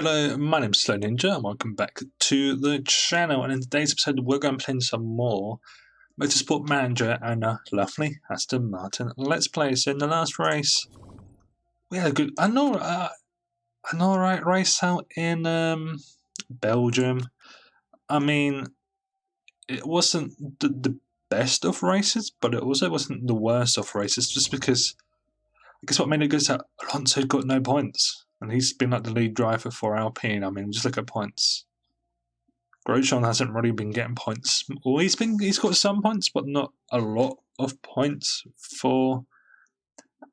Hello, my name's Slow Ninja and welcome back to the channel, and in today's episode we're going to play some more Motorsport Manager and a lovely Aston Martin Let's Play. So in the last race we had a good, an alright race out in Belgium. I mean, it wasn't the best of races, but it also wasn't the worst of races, just because I guess what made it good is that Alonso got no points. And he's been like the lead driver for Alpine. I mean, just look at points. Grosjean hasn't really been getting points. Well, he's got some points, but not a lot of points for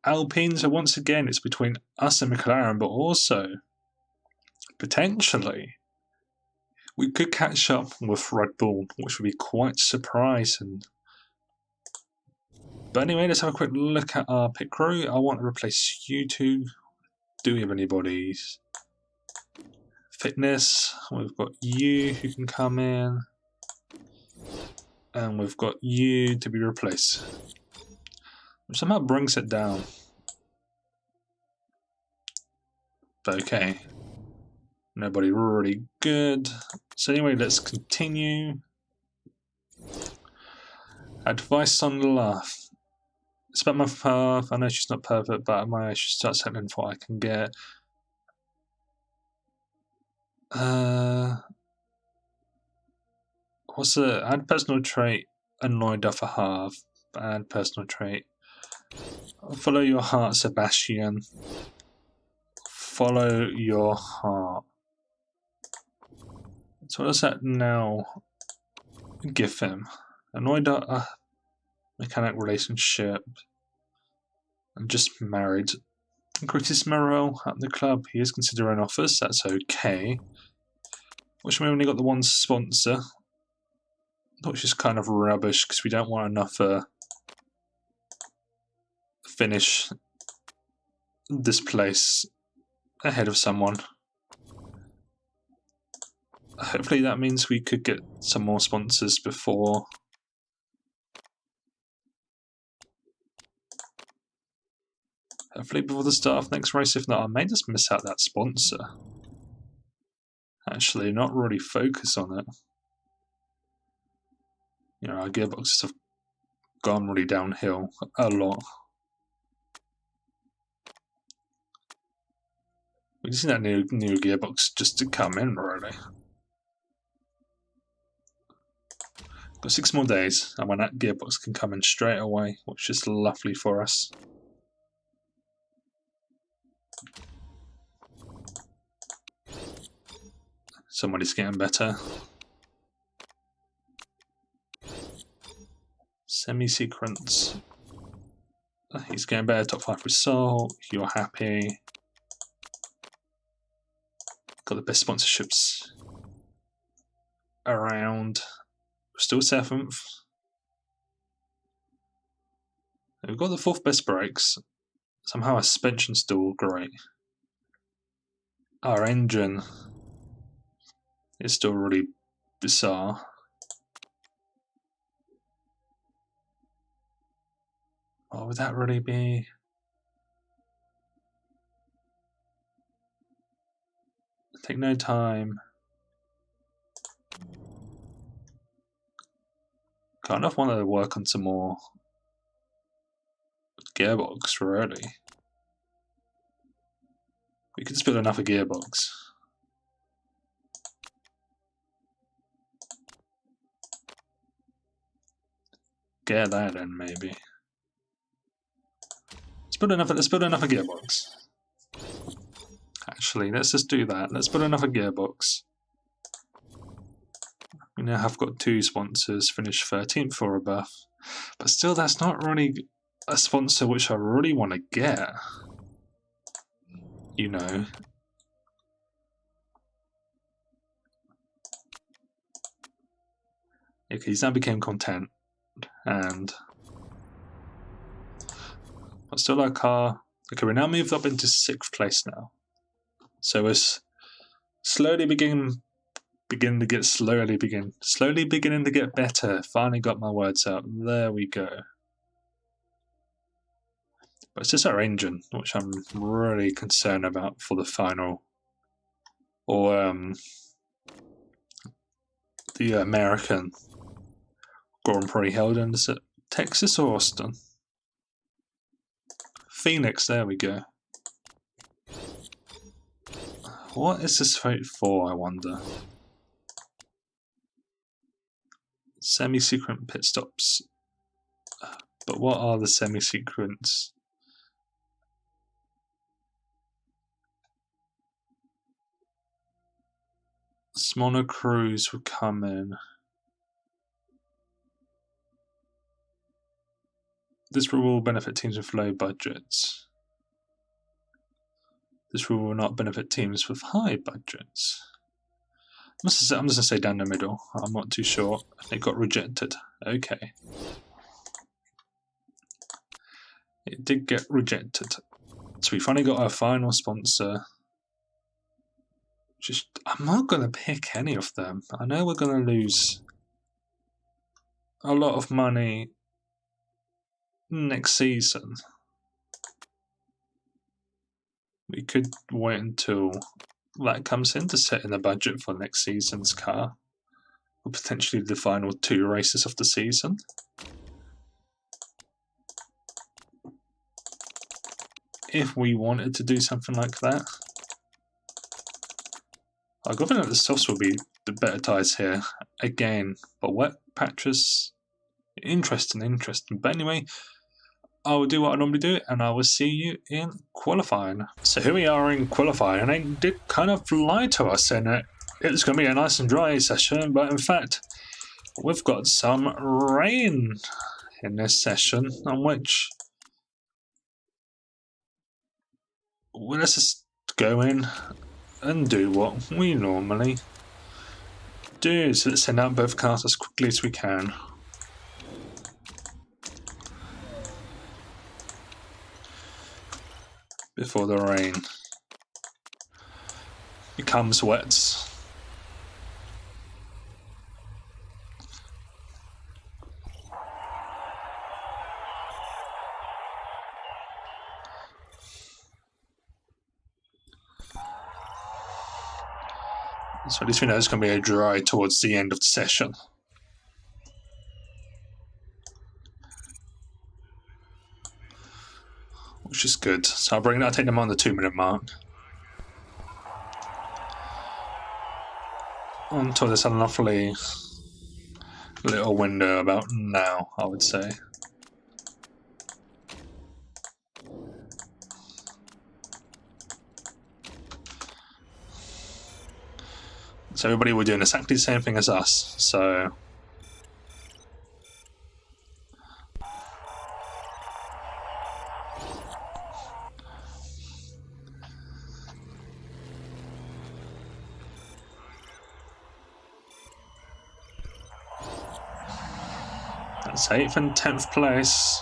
Alpine. So once again, it's between us and McLaren, but also potentially we could catch up with Red Bull, which would be quite surprising. But anyway, let's have a quick look at our pit crew. I want to replace you two. Do we have anybody's fitness? We've got you who can come in, and we've got you to be replaced, which somehow brings it down. But okay, nobody really good. So anyway, let's continue. Advice on the laugh. It's about my path. I know she's not perfect, but I should start settling for what I can get. What's the add personal trait? Annoyed off a half. Add personal trait. Follow your heart, Sebastian. Follow your heart. So what does that now give him? Annoyed at a mechanic relationship. I'm just married. Greatest morale at the club. He is considering offers. That's okay. Which we only got the one sponsor, which is kind of rubbish because we don't want enough finish this place ahead of someone. Hopefully that means we could get some more sponsors before the start of next race. If not, I may just miss out that sponsor. Actually, not really focus on it. You know, our gearboxes have gone really downhill a lot. We just need that new gearbox just to come in, really. Got 6 more days, and when that gearbox can come in straight away, which is lovely for us. Somebody's getting better. Semi-sequence. He's getting better. Top 5 result. You're happy. Got the best sponsorships around. We're still 7th. We've got the 4th best brakes. Somehow our suspension's still great. Our engine is still really bizarre. What would that really be? Take no time. Kind of want to work on some more gearbox, really. We could just build another gearbox. Get that in, maybe. Let's build another gearbox. Actually, let's just do that. Let's build another gearbox. We now have got 2 sponsors, finished 13th or above. But still, that's not really a sponsor which I really want to get. You know. Okay, he's now became content. And but still our car. Okay, we're now moved up into 6th place now. So we're slowly beginning to get better. Finally got my words out. There we go. But it's just our engine, which I'm really concerned about for the final or the American Grand Prix held in Texas or Austin? Phoenix, there we go. What is this vote for, I wonder? Semi-secret pit stops. But what are the semi-secrets? Smaller crews would come in. This rule will benefit teams with low budgets. This rule will not benefit teams with high budgets. I'm just going to say down the middle. I'm not too sure. It got rejected. Okay. It did get rejected. So we finally got our final sponsor. I'm not going to pick any of them. I know we're going to lose a lot of money next season. We could wait until that comes in to set in the budget for next season's car, or potentially the final 2 races of the season. If we wanted to do something like that. I got that the softs will be the better tyres here again, but wet patches, interesting. But anyway, I will do what I normally do, and I will see you in qualifying. So here we are in qualifying, and it did kind of lie to us, and it's going to be a nice and dry session, but in fact, we've got some rain in this session, on which, well, let's just go in and do what we normally do. So let's send out both cars as quickly as we can. Before the rain becomes wet. So at least we know it's going to be a dry towards the end of the session. Which is good. So I'll take them on the 2-minute mark. Until this unlovely little window about now, I would say. So everybody were doing exactly the same thing as us, so... That's 8th and 10th place.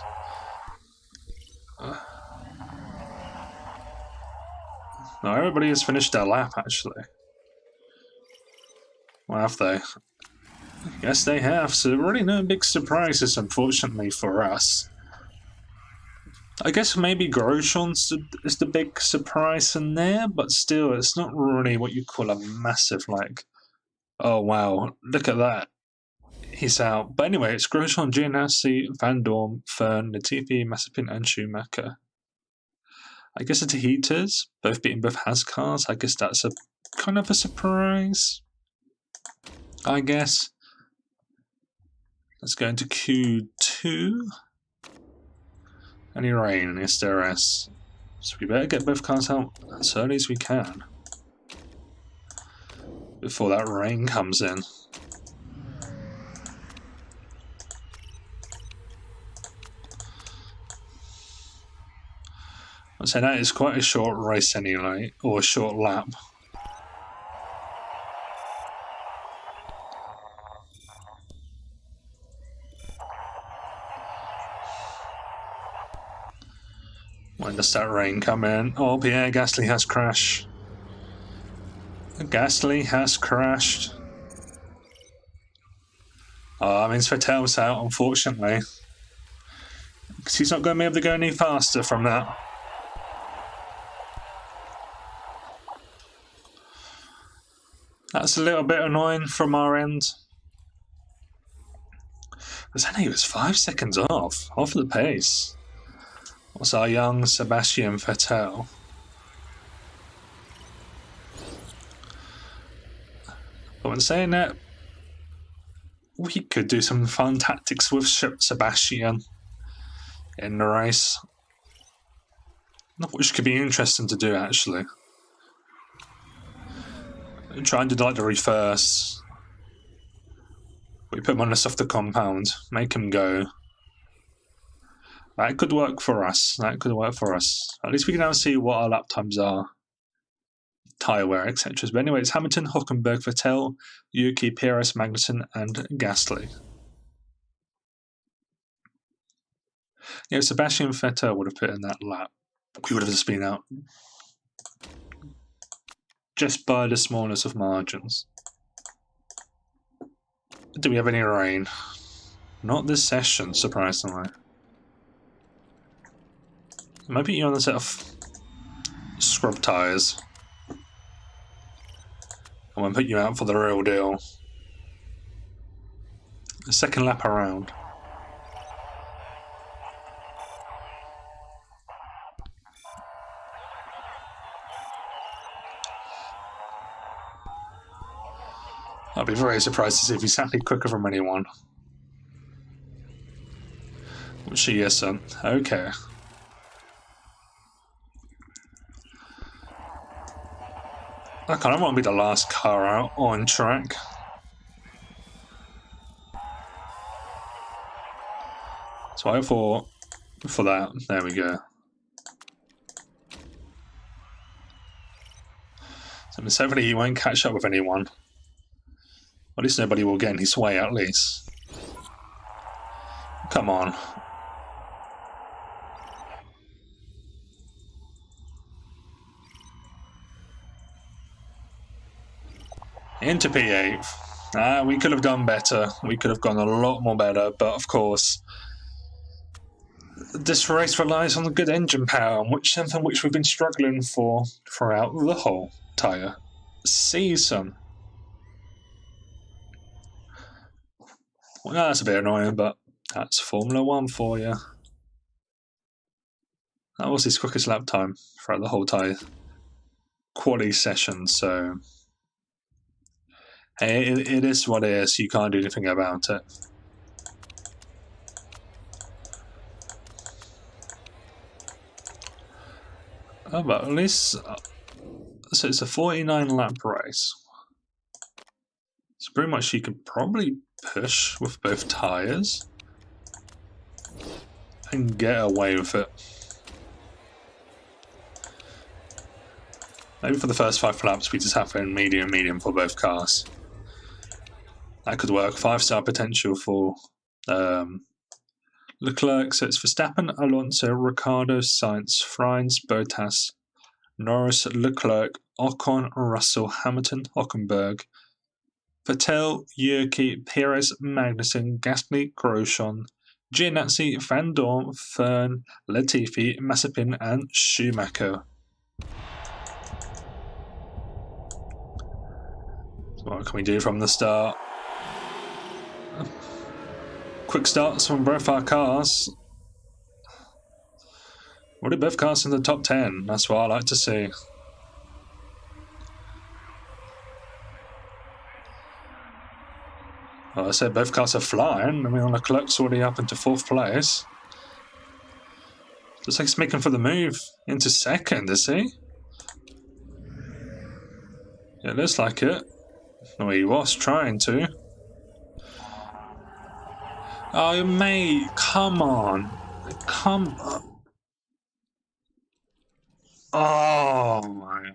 No, everybody has finished their lap, actually. Well, have they? Yes, they have. So really no big surprises, unfortunately, for us. I guess maybe Grosjean's is the big surprise in there, but still, it's not really what you call a massive, like, oh wow, look at that. He's out. But anyway, it's Grosjean, Gianassi, Van Dorn, Fern, Latifi, Mazepin, and Schumacher. I guess the Tahitas, both beating both Haas cars. I guess that's a kind of a surprise. I guess. Let's go into Q2. Any rain? Yes, there is. So we better get both cars out as early as we can before that rain comes in. I'd say that is quite a short race anyway, or a short lap. When does that rain come in? Oh, Pierre Gasly has crashed. Gasly has crashed. Oh, that means Vettel's out, unfortunately. Because he's not going to be able to go any faster from that. That's a little bit annoying from our end. He was 5 seconds off the pace. What's our young Sebastian Vettel? But when saying that, we could do some fun tactics with Sebastian in the race. Which could be interesting to do, actually. Try and do like the reverse. We put him on the softer compound, make him go. That could work for us. At least we can now see what our lap times are. Tyre wear, etc. But anyway, it's Hamilton, Hülkenberg, Vettel, Yuki, Perez, Magnussen, and Gasly. Yeah, Sebastian Vettel would have put in that lap. We would have just been out just by the smallness of margins. Do we have any rain? Not this session, surprisingly. Maybe you're on a set of scrub tyres. I won't put you out for the real deal. The second lap around. I'd be very surprised to see if he's actually quicker from anyone. Which he isn't. Okay. I kind of want to be the last car out on track. So I thought for that. There we go. So hopefully he won't catch up with anyone. At least nobody will get in his way, at least. Come on. Into P8. We could have done better. We could have gone a lot more better, but of course, this race relies on the good engine power, which something which we've been struggling for throughout the whole entire season. Well, that's a bit annoying, but that's Formula 1 for you. That was his quickest lap time throughout the whole entire quali session, so hey, it is what it is. You can't do anything about it. Oh, but at least so it's a 49 lap race. So pretty much you could probably push with both tyres and get away with it. Maybe for the first 5 laps we just have in medium for both cars. That could work. 5-star potential for Leclerc. So it's Verstappen, Alonso, Ricciardo, Sainz, Frines, Bottas, Norris, Leclerc, Ocon, Russell, Hamilton, Hülkenberg, Vettel, Yuki, Perez, Magnussen, Gasly, Grosjean, Giovinazzi, Van Dorn, Fern, Latifi, Mazepin, and Schumacher. So what can we do from the start? Quick starts from both our cars. What did both cars in the top 10? That's what I like to see. Well, I said both cars are flying. I mean, Leclerc's already up into 4th place. Looks like he's making for the move into 2nd, is he? Yeah, it looks like it. No, he was trying to. Oh, mate, come on. Come on. Oh, my.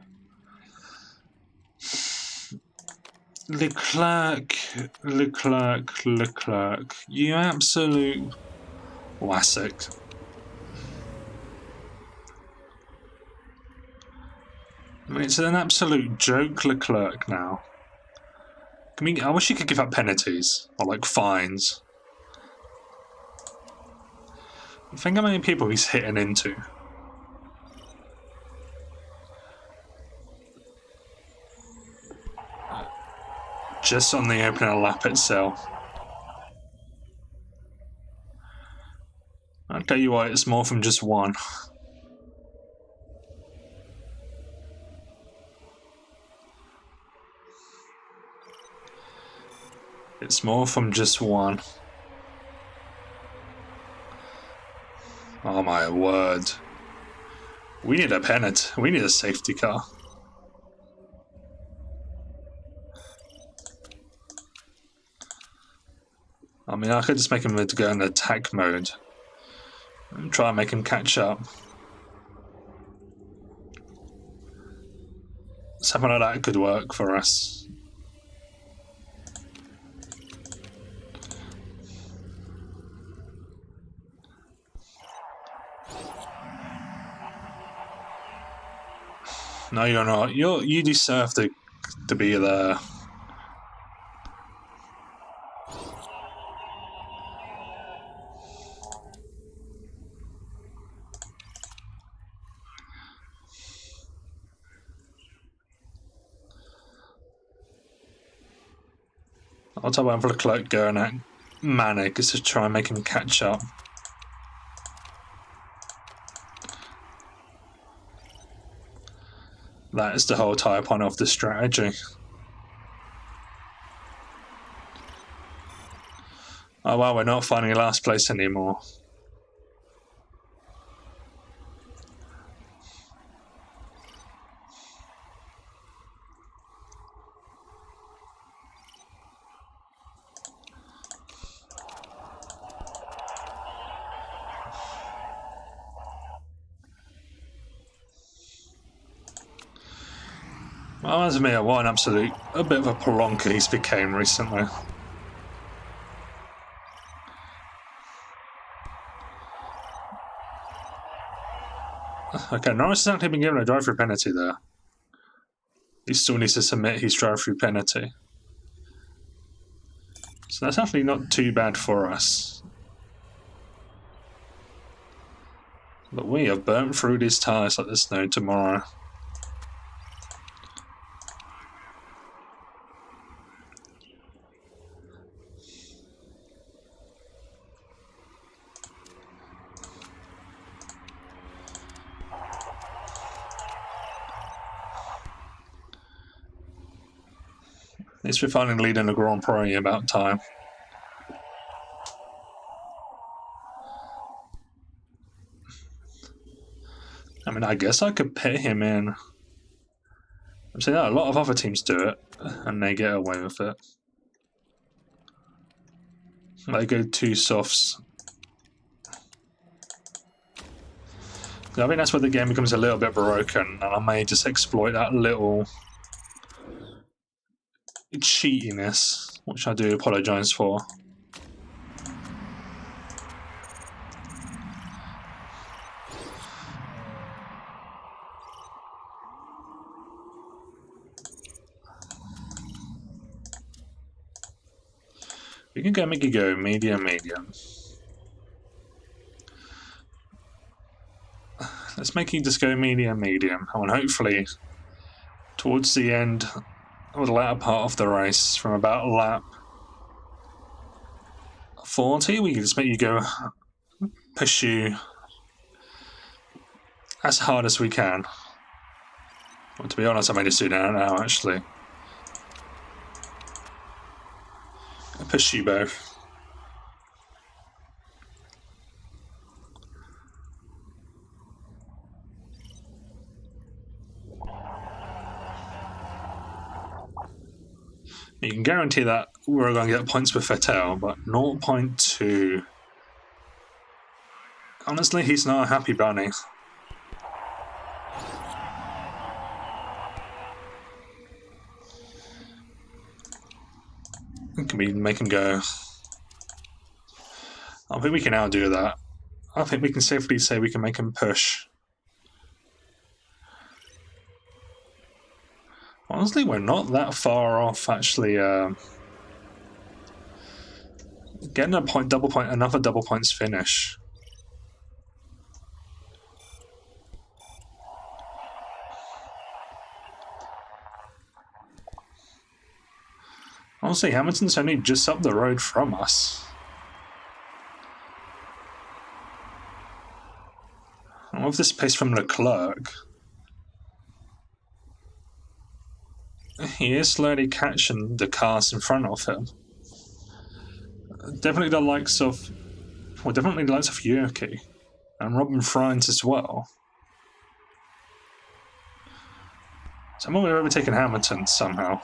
Leclerc. You absolute wassock. I mean, it's an absolute joke, Leclerc, now. I wish you could give up penalties, or like fines. Think how many people he's hitting into. just on the opening lap itself. I'll tell you what, it's more from just one. It's more from just one. Oh my word. We need a penalty. We need a safety car. I mean, I could just make him go in attack mode and try and make him catch up. Something like that could work for us. No, you're not. You deserve to be there. I'll tell one for Leclerc going at manic is to try and make him catch up. That is the whole tyre point of the strategy. Oh wow, we're not finding last place anymore. Well, as me, what a bit of a plonker he's became recently. Okay, Norris has actually been given a drive-through penalty there. He still needs to submit his drive-through penalty. So that's actually not too bad for us. But we have burnt through these tyres like there's no tomorrow. At least we're finally leading the Grand Prix about time. I mean, I guess I could pit him in. I'm saying a lot of other teams do it, and they get away with it. They go two softs. I think that's where the game becomes a little bit broken, and I may just exploit that little cheatiness, which I do apologise for. We can make it go medium. Let's make it just go medium. And hopefully, towards the end, or the latter part of the race, from about lap 40, we can just make you go pursue as hard as we can. Well, to be honest, I may just do that now, actually. Pursue both. You can guarantee that we're going to get points with Vettel, but 0.2. Honestly, he's not a happy bunny. Can we make him go? I think we can outdo that. I think we can safely say we can make him push. Honestly, we're not that far off, actually, getting a point, another double points finish. Honestly, Hamilton's only just up the road from us. And with this pace from Leclerc, he is slowly catching the cars in front of him. Definitely the likes of Yuki and Robin Fries as well. Somehow we've overtaken Hamilton somehow.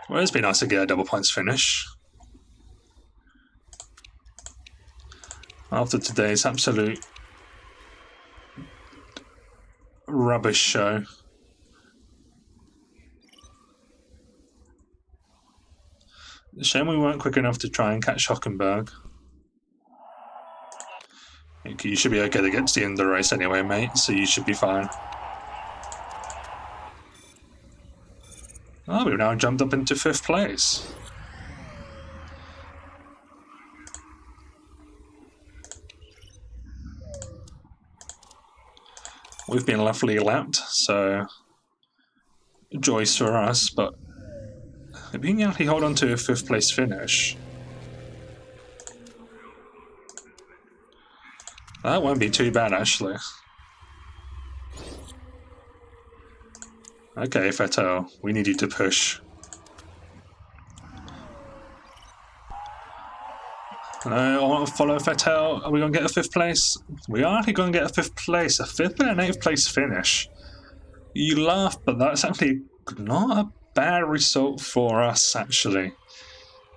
Well, it's been nice to get a double points finish after today's absolute rubbish show. Shame we weren't quick enough to try and catch Hockenberg. You should be okay to get to the end of the race anyway, mate, so you should be fine. Oh, we've now jumped up into 5th place. We've been lovely lapped, so joys for us, but if we can actually hold on to a 5th place finish, that won't be too bad, actually. Okay, Vettel, we need you to push. I want to follow Vettel. Are we going to get a 5th place? We are actually going to get a 5th place. A 5th and an 8th place finish. You laugh, but that's actually not a bad result for us, actually.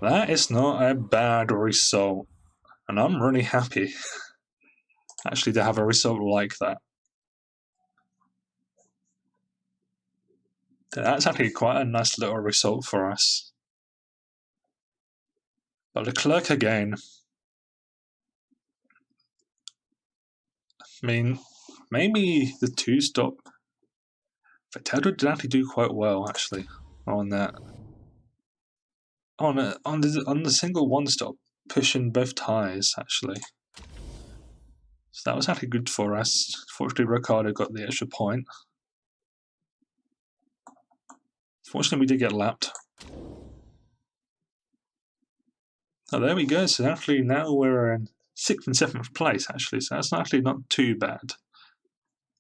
That is not a bad result. And I'm really happy, actually, to have a result like that. That's actually quite a nice little result for us. But Leclerc again. I mean, maybe the 2-stop. Vettel did actually do quite well, actually, on that. On the single 1-stop, pushing both tyres, actually. So that was actually good for us. Fortunately, Ricciardo got the extra point. Fortunately, we did get lapped. Oh, there we go. So actually, now we're in 6th and 7th place, actually. So that's actually not too bad.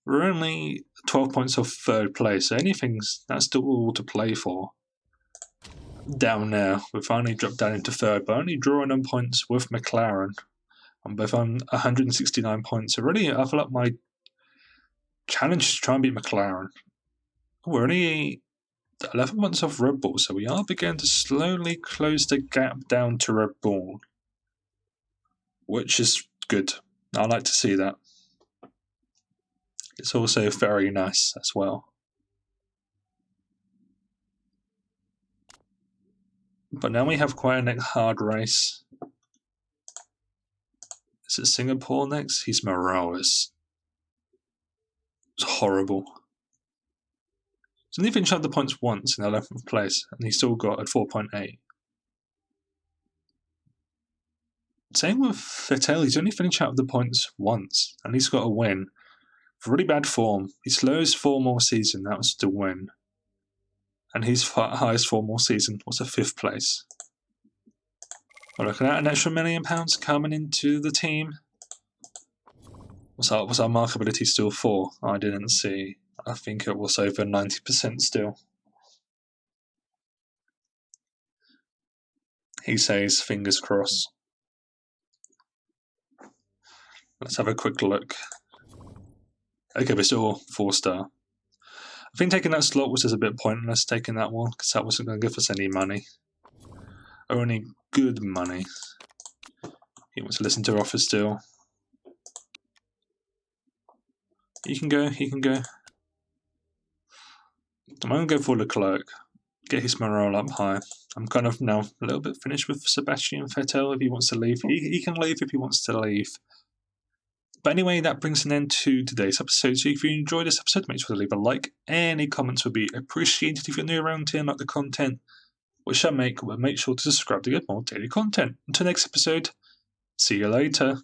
We're only 12 points off 3rd place. So anything's that's still all to play for. Down there, we finally dropped down into 3rd, but only drawing on points with McLaren. I'm both on 169 points. So really, I feel like my challenge is to try and beat McLaren. We're only 11 points off Red Bull, so we are beginning to slowly close the gap down to Red Bull, which is good. I like to see that. It's also very nice as well. But now we have quite a hard race. Is it Singapore next? He's Morales. It's horrible. So he finished up the points once in 11th place, and he still got a 4.8. Same with Vettel, he's only finished out of the points once, and he's got a win. Really bad form. His lowest form all season, that was to win. And his highest form all season was a 5th place. We're looking at an extra £1 million coming into the team. Was our markability still 4? I didn't see. I think it was over 90% still. He says, fingers crossed. Let's have a quick look. Okay, we're still 4-star. I think taking that slot was just a bit pointless, taking that one, because that wasn't going to give us any money. Or any good money. He wants to listen to our offer still. He can go, he can go. I'm going to go for Leclerc. Get his morale up high. I'm kind of now a little bit finished with Sebastian Vettel if he wants to leave. He can leave if he wants to leave. But anyway, that brings an end to today's episode. So if you enjoyed this episode, make sure to leave a like. Any comments would be appreciated. If you're new around here and like the content, which I make sure to subscribe to get more daily content. Until next episode, see you later.